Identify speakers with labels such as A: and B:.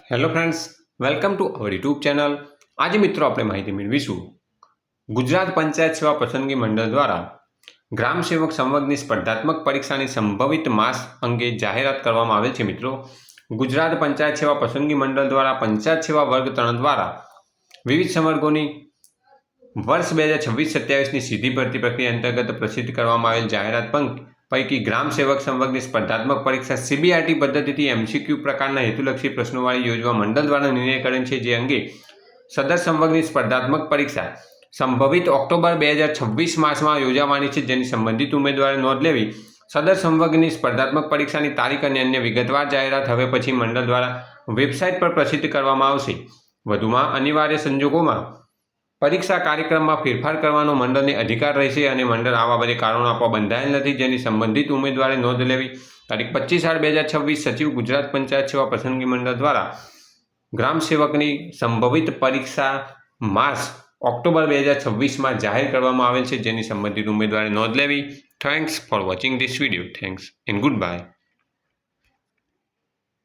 A: Hello friends, welcome to our YouTube channel. આજે મિત્રો આપણે માહિતી મેળવીશું ગુજરાત પંચાયત સેવા પસંદગી મંડળ દ્વારા ગ્રામ સેવક સંવર્ગની સ્પર્ધાત્મક પરીક્ષાની સંભવિત માસ અંગે જાહેરાત કરવામાં આવેલ છે। મિત્રો, ગુજરાત પંચાયત સેવા પસંદગી મંડળ દ્વારા પંચાયત સેવા વર્ગ 3 દ્વારા વિવિધ સંવર્ગોની વર્ષ 2026-27ની સીધી ભરતી પ્રક્રિયા અંતર્ગત પ્રસિદ્ધ કરવામાં આવેલ જાહેરાત પૈકી ગ્રામ સેવક સંવર્ગની સ્પર્ધાત્મક પરીક્ષા સીબીઆરટી પદ્ધતિથી એમસીક્યુ પ્રકારના હેતુલક્ષી પ્રશ્નોવાળી યોજવા મંડળ દ્વારા નિર્ણય કરેલ છે। જે અંગે સદર સંવર્ગની સ્પર્ધાત્મક પરીક્ષા સંભવિત ઓક્ટોબર 2026 માસમાં યોજાવાની છે, જેની સંબંધિત ઉમેદવારે નોંધ લેવી। સદર સંવર્ગની સ્પર્ધાત્મક પરીક્ષાની તારીખ અને અન્ય વિગતવાર જાહેરાત હવે પછી મંડળ દ્વારા વેબસાઇટ પર પ્રસિદ્ધ કરવામાં આવશે। વધુમાં અનિવાર્ય સંજોગોમાં પરીક્ષા કાર્યક્રમમાં ફેરફાર કરવાનો મંડળને અધિકાર રહેશે અને મંડળ આ બાબતે કારણો આપવા બંધાયેલ નથી, જેની સંબંધિત ઉમેદવારે નોંધ લેવી। તારીખ 25/8/2026 સચિવ, ગુજરાત પંચાયત સેવા પસંદગી મંડળ દ્વારા ગ્રામ સેવકની સંભવિત પરીક્ષા માસ ઓક્ટોબર 2026માં જાહેર કરવામાં આવેલ છે, જેની સંબંધિત ઉમેદવારે નોંધ લેવી। Thanks for watching this video. Thanks and good bye.